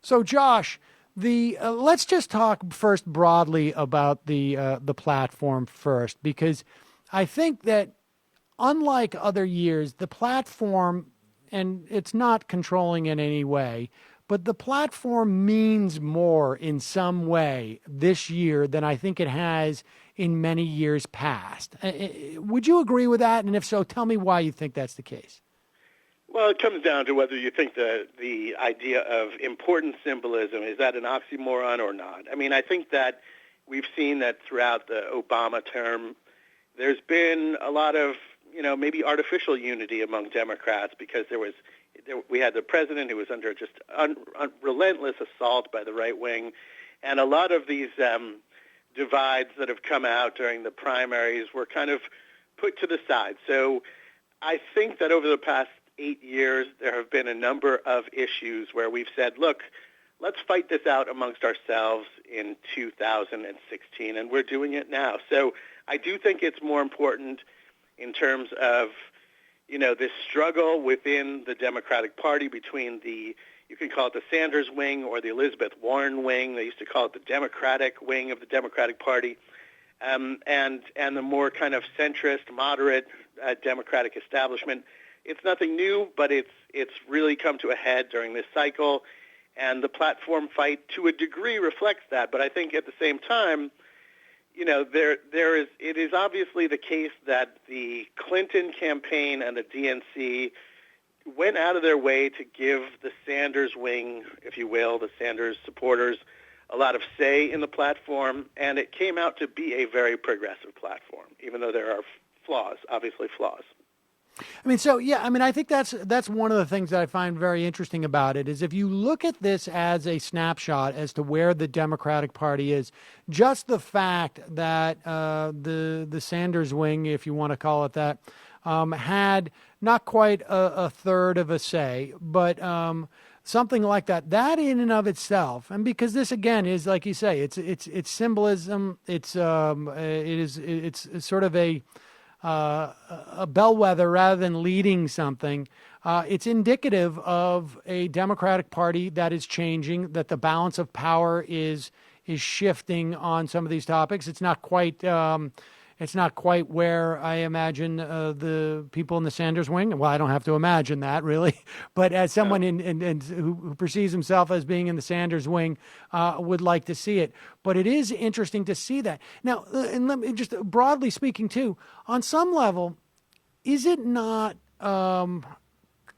So, Josh, the let's just talk first broadly about the platform first, because I think that unlike other years, the platform, and it's not controlling in any way, but the platform means more in some way this year than I think it has in many years past. Would you agree with that? And if so, tell me why you think that's the case. Well, it comes down to whether you think the idea of important symbolism, is that an oxymoron or not? I mean, I think that we've seen that throughout the Obama term, there's been a lot of, maybe artificial unity among Democrats because we had the president who was under just relentless assault by the right wing, and a lot of these divides that have come out during the primaries were kind of put to the side. So I think that over the past 8 years, there have been a number of issues where we've said, look, let's fight this out amongst ourselves in 2016, and we're doing it now. So I do think it's more important in terms of, this struggle within the Democratic Party between you can call it the Sanders wing or the Elizabeth Warren wing. They used to call it the Democratic wing of the Democratic Party, and the more kind of centrist, moderate Democratic establishment. It's nothing new, but it's really come to a head during this cycle, and the platform fight to a degree reflects that. But I think at the same time, it is obviously the case that the Clinton campaign and the DNC went out of their way to give the Sanders wing, if you will, the Sanders supporters, a lot of say in the platform, and it came out to be a very progressive platform, even though there are obviously flaws. I think that's one of the things that I find very interesting about it is if you look at this as a snapshot as to where the Democratic Party is, just the fact that the Sanders wing, if you want to call it that, had not quite a third of a say, but something like that. That in and of itself, and because this again is like you say, it's symbolism. It's sort of a bellwether rather than leading something. It's indicative of a Democratic Party that is changing, that the balance of power is shifting on some of these topics. It's not quite where I imagine the people in the Sanders wing. Well, I don't have to imagine that really, but as someone who perceives himself as being in the Sanders wing, would like to see it. But it is interesting to see that. Now, and let me just broadly speaking too, on some level, is it not,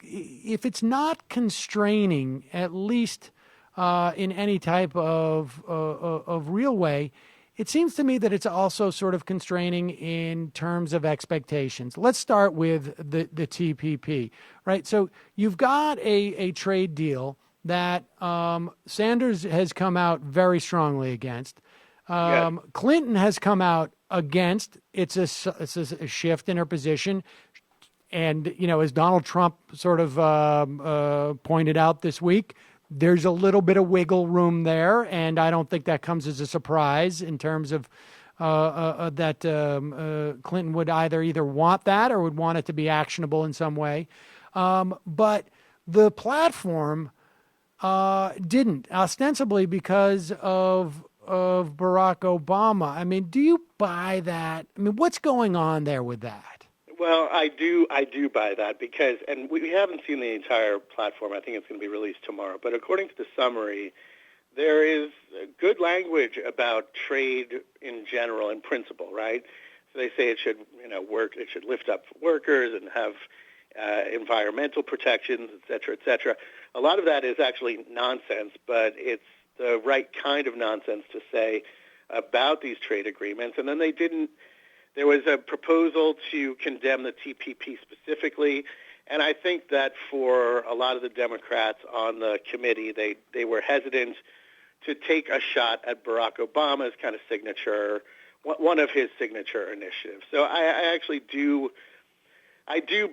if it's not constraining, at least in any type of real way, it seems to me that it's also sort of constraining in terms of expectations. Let's start with the TPP, right? So you've got a trade deal that Sanders has come out very strongly against. Yes. Clinton has come out against. It's a shift in her position. And, as Donald Trump sort of pointed out this week, there's a little bit of wiggle room there, and I don't think that comes as a surprise in terms of that Clinton would either want that or would want it to be actionable in some way. But the platform didn't, ostensibly because of Barack Obama. I mean, do you buy that? I mean, what's going on there with that? Well, I do buy that because, and we haven't seen the entire platform. I think it's going to be released tomorrow. But according to the summary, there is good language about trade in general, in principle, right? So they say it should, work. It should lift up workers and have environmental protections, et cetera, et cetera. A lot of that is actually nonsense, but it's the right kind of nonsense to say about these trade agreements. And then there was a proposal to condemn the TPP specifically, and I think that for a lot of the Democrats on the committee, they were hesitant to take a shot at Barack Obama's kind of signature, one of his signature initiatives. So I actually do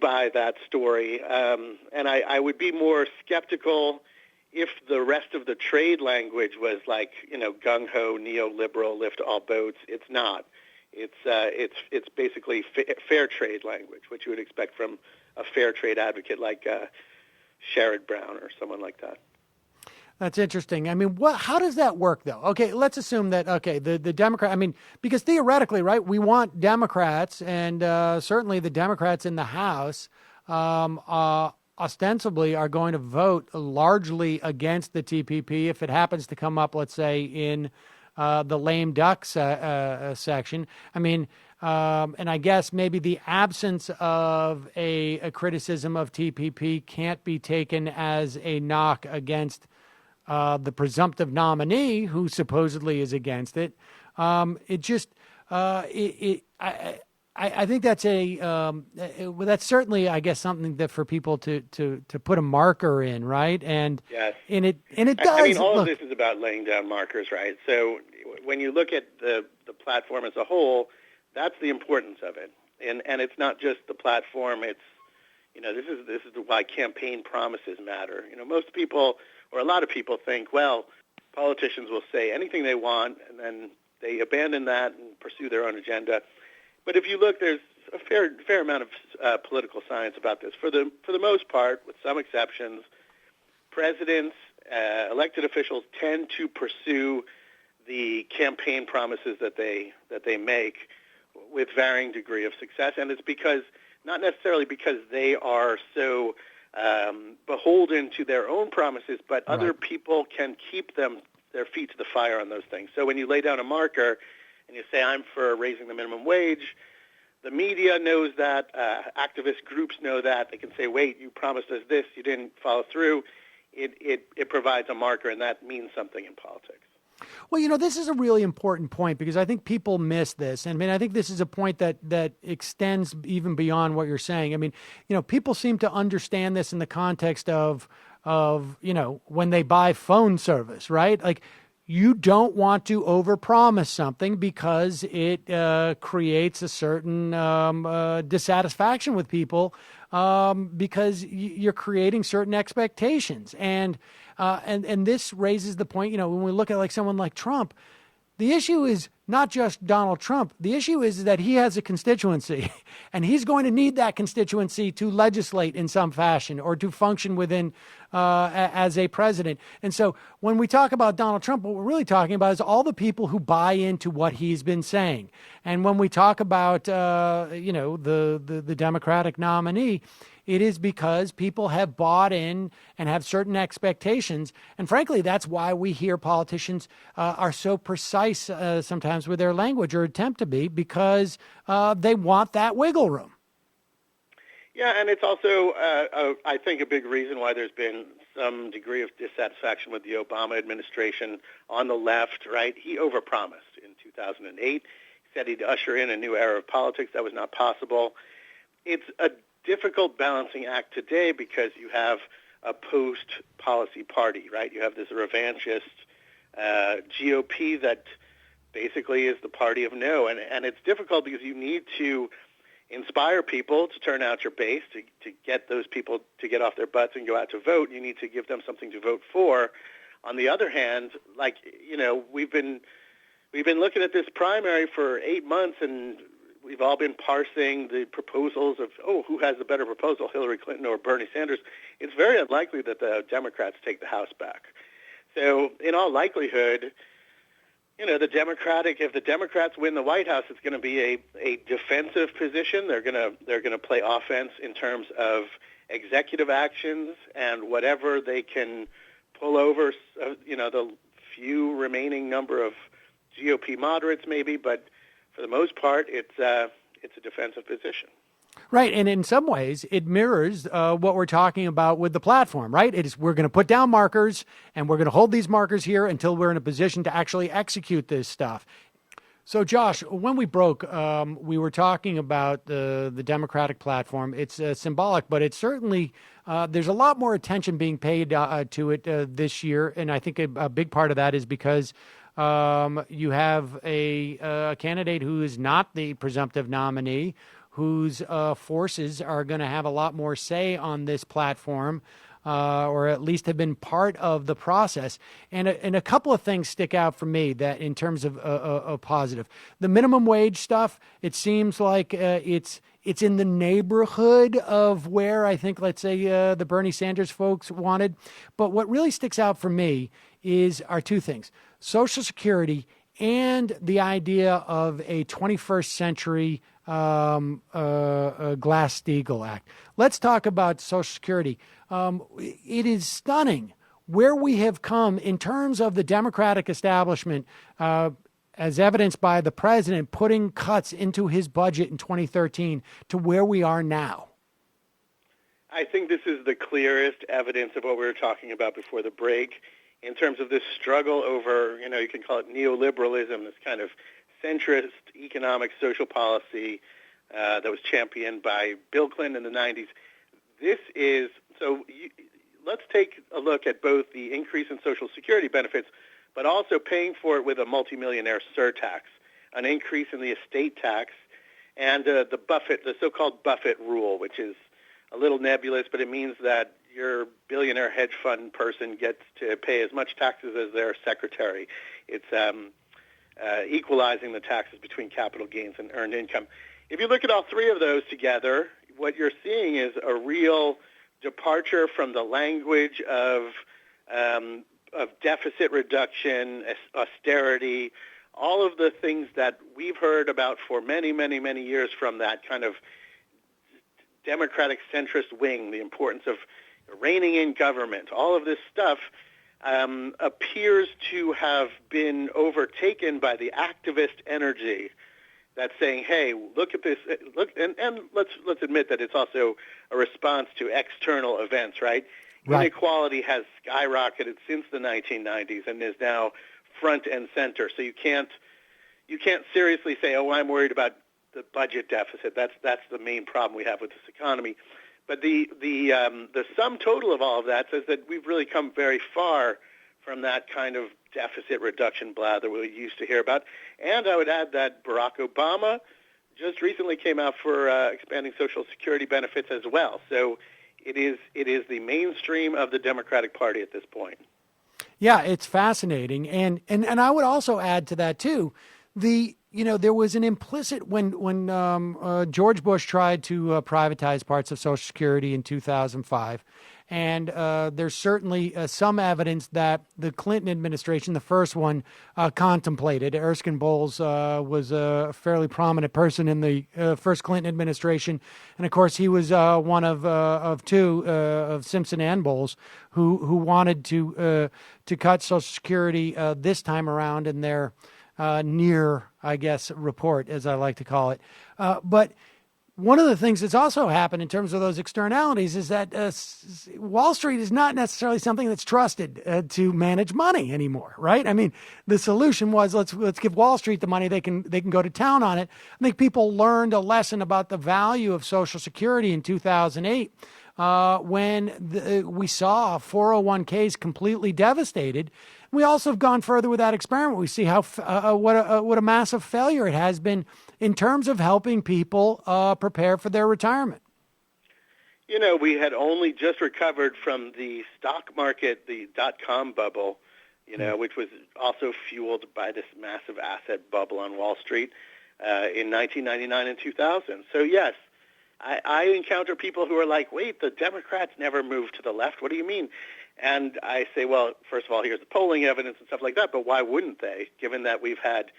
buy that story, and I would be more skeptical if the rest of the trade language was like, gung-ho, neoliberal, lift all boats. It's not. It's basically fair trade language, which you would expect from a fair trade advocate like Sherrod Brown or someone like that. That's interesting. I mean, how does that work, though? Okay, let's assume that, okay, the Democrat, I mean, because theoretically, right, we want Democrats, and certainly the Democrats in the House ostensibly are going to vote largely against the TPP if it happens to come up, let's say, in the lame duck section. I mean, and I guess maybe the absence of a criticism of TPP can't be taken as a knock against the presumptive nominee who supposedly is against it. It just, I think that's that's certainly, I guess, something that for people to put a marker in, right? And yes, and it does. I mean, all of this is about laying down markers, right? So when you look at the platform as a whole, that's the importance of it, and it's not just the platform. It's this is why campaign promises matter. Most people, or a lot of people, think, well, politicians will say anything they want, and then they abandon that and pursue their own agenda. But if you look, there's a fair amount of political science about this. For the most part, with some exceptions, presidents, elected officials tend to pursue the campaign promises that they make with varying degree of success, and it's because not necessarily because they are so beholden to their own promises, but other people can keep their feet to the fire on those things. So when you lay down a marker and you say, I'm for raising the minimum wage, the media knows that, activist groups know that. They can say, wait, you promised us this, you didn't follow through. It provides a marker, and that means something in politics. Well, this is a really important point because I think people miss this. I mean, I think this is a point that extends even beyond what you're saying. I mean, people seem to understand this in the context of when they buy phone service, right? Like, you don't want to overpromise something because it creates a certain dissatisfaction with people because you're creating certain expectations. And this raises the point, when we look at like someone like Trump, the issue is not just Donald Trump. The issue is that he has a constituency, and he's going to need that constituency to legislate in some fashion or to function within as a president. And so when we talk about Donald Trump, what we're really talking about is all the people who buy into what he's been saying. And when we talk about, the Democratic nominee, it is because people have bought in and have certain expectations. And frankly, that's why we hear politicians are so precise sometimes with their language, or attempt to be, because they want that wiggle room. Yeah, and it's also, I think, a big reason why there's been some degree of dissatisfaction with the Obama administration on the left, right? He overpromised in 2008. He said he'd usher in a new era of politics. That was not possible. It's a difficult balancing act today because you have a post-policy party, right? You have this revanchist GOP that basically is the party of no. And it's difficult because you need to inspire people to turn out your base, to get those people to get off their butts and go out to vote. You need to give them something to vote for. On the other hand, we've been looking at this primary for 8 months, and we've all been parsing the proposals of, who has the better proposal, Hillary Clinton or Bernie Sanders. It's very unlikely that the Democrats take the House back. So in all likelihood, if the Democrats win the White House, it's going to be a defensive position. They're going to play offense in terms of executive actions and whatever they can pull over, the few remaining number of GOP moderates maybe, but for the most part, it's a defensive position. Right, and in some ways, it mirrors what we're talking about with the platform, right? We're going to put down markers, and we're going to hold these markers here until we're in a position to actually execute this stuff. So, Josh, when we broke, we were talking about the Democratic platform. It's symbolic, but it's certainly there's a lot more attention being paid to it this year, and I think a big part of that is because you have a candidate who is not the presumptive nominee, whose forces are going to have a lot more say on this platform, or at least have been part of the process. And a couple of things stick out for me that in terms of a positive. The minimum wage stuff, it seems like it's It's in the neighborhood of where I think, let's say, the Bernie Sanders folks wanted. But what really sticks out for me are two things: Social Security and the idea of a 21st century Glass-Steagall Act. Let's talk about Social Security. It is stunning where we have come in terms of the Democratic establishment, as evidenced by the president putting cuts into his budget in 2013 to where we are now. I think this is the clearest evidence of what we were talking about before the break in terms of this struggle over, you can call it neoliberalism, this kind of centrist economic social policy that was championed by Bill Clinton in the 90s. Let's take a look at both the increase in Social Security benefits, but also paying for it with a multimillionaire surtax, an increase in the estate tax, and the so-called Buffett rule, which is a little nebulous, but it means that your billionaire hedge fund person gets to pay as much taxes as their secretary. It's equalizing the taxes between capital gains and earned income. If you look at all three of those together, what you're seeing is a real departure from the language of deficit reduction, austerity, all of the things that we've heard about for many, many, many years from that kind of Democratic centrist wing, the importance of reining in government, all of this stuff appears to have been overtaken by the activist energy that's saying, hey, look at this, and let's admit that it's also a response to external events, right? Right. Inequality has skyrocketed since the 1990s and is now front and center. So you can't seriously say, oh, I'm worried about the budget deficit. That's the main problem we have with this economy. But the sum total of all of that says that we've really come very far from that kind of deficit reduction blather we used to hear about. And I would add that Barack Obama just recently came out for expanding Social Security benefits as well. So it is the mainstream of the Democratic Party at this point. Yeah, it's fascinating. And I would also add to that, too, there was an implicit when George Bush tried to privatize parts of Social Security in 2005. And there's certainly some evidence that the Clinton administration, the first one, contemplated. Erskine Bowles was a fairly prominent person in the first Clinton administration. And, of course, he was one of two, of Simpson and Bowles, who wanted to cut Social Security this time around in their near, I guess, report, as I like to call it. But one of the things that's also happened in terms of those externalities is that Wall Street is not necessarily something that's trusted to manage money anymore, right? I mean, the solution was let's give Wall Street the money; they can go to town on it. I think people learned a lesson about the value of Social Security in 2008 when we saw 401ks completely devastated. We also have gone further with that experiment. We see how what a massive failure it has been in terms of helping people prepare for their retirement. We had only just recovered from the stock market, the dot-com bubble, which was also fueled by this massive asset bubble on Wall Street in 1999 and 2000. So, yes, I encounter people who are like, wait, the Democrats never moved to the left. What do you mean? And I say, well, first of all, here's the polling evidence and stuff like that, but why wouldn't they, given that we've had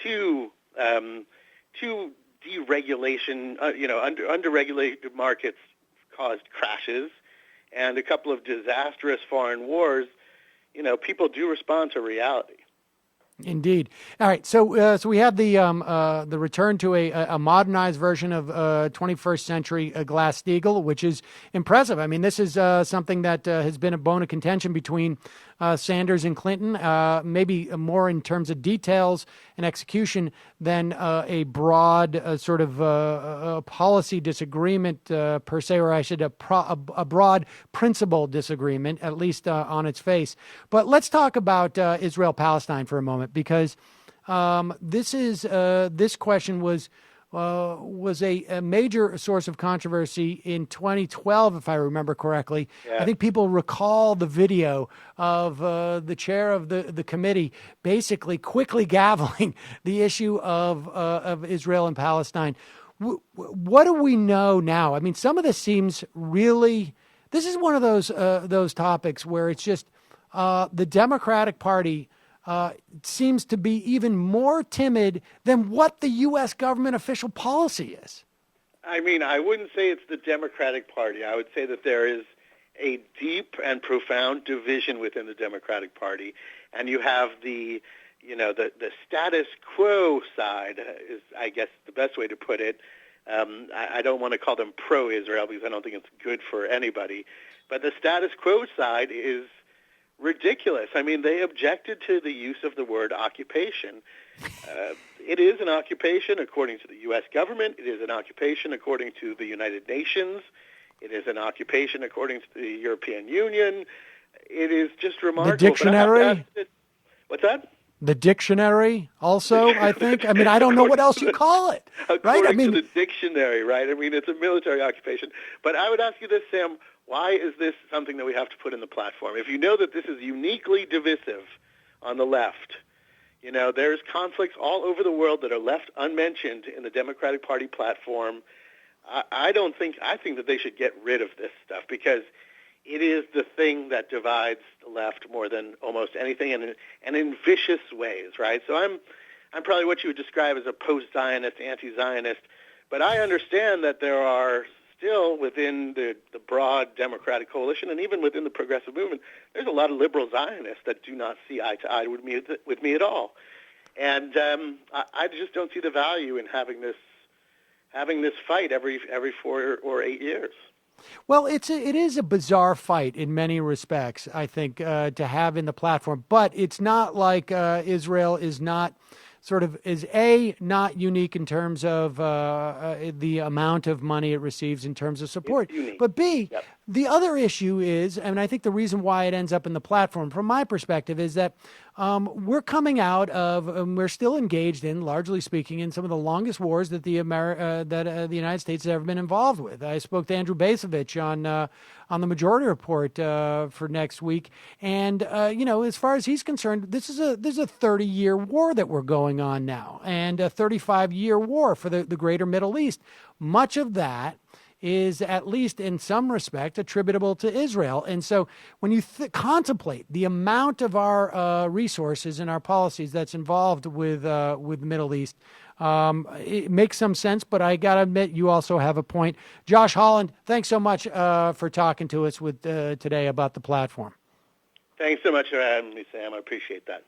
two deregulation, underregulated markets caused crashes and a couple of disastrous foreign wars, people do respond to reality. Indeed. All right. So we have the return to a modernized version of 21st century Glass-Steagall, which is impressive. I mean, this is something that has been a bone of contention between Sanders and Clinton, maybe more in terms of details and execution than a broad sort of policy disagreement per se, or I should a broad principle disagreement, at least on its face. But let's talk about Israel-Palestine for a moment, because this question was a major source of controversy in 2012, if I remember correctly. Yeah. I think people recall the video of the chair of the committee basically quickly gaveling the issue of Israel and Palestine. what do we know now? I mean, some of this seems really. This is one of those topics where it's just the Democratic Party seems to be even more timid than what the U.S. government official policy is. I mean, I wouldn't say it's the Democratic Party. I would say that there is a deep and profound division within the Democratic Party, and you have the status quo side is, I guess, the best way to put it. I don't want to call them pro-Israel because I don't think it's good for anybody, but the status quo side is ridiculous. I mean, they objected to the use of the word occupation. It is an occupation according to the U.S. government. It is an occupation according to the United Nations. It is an occupation according to the European Union. It is just remarkable. The dictionary? What's that? The dictionary also, I think. I mean, I don't know what else you call it. According right? I mean, to the dictionary, right? I mean, it's a military occupation. But I would ask you this, Sam, why is this something that we have to put in the platform? If you know that this is uniquely divisive on the left, there's conflicts all over the world that are left unmentioned in the Democratic Party platform. I think that they should get rid of this stuff because it is the thing that divides the left more than almost anything, and in vicious ways, right? So I'm probably what you would describe as a post-Zionist, anti-Zionist, but I understand that there are still within the broad Democratic coalition and even within the progressive movement, there's a lot of liberal Zionists that do not see eye to eye with me at all. And I just don't see the value in having this fight every 4 or 8 years. Well, it is a bizarre fight in many respects, I think, to have in the platform. But it's not like Israel is not not unique in terms of the amount of money it receives in terms of support. But B, yep. The other issue is, and I think the reason why it ends up in the platform, from my perspective, is that we're coming out of, we're still engaged in, largely speaking, in some of the longest wars that the United States has ever been involved with. I spoke to Andrew Basovich on the Majority Report for next week, and as far as he's concerned, this is a 30-year war that we're going on now, and a 35-year war for the greater Middle East. Much of that is, at least in some respect, attributable to Israel. And so when you contemplate the amount of our resources and our policies that's involved with the Middle East, it makes some sense, but I got to admit, you also have a point. Josh Holland, thanks so much for talking to us today about the platform. Thanks so much for having me, Sam. I appreciate that.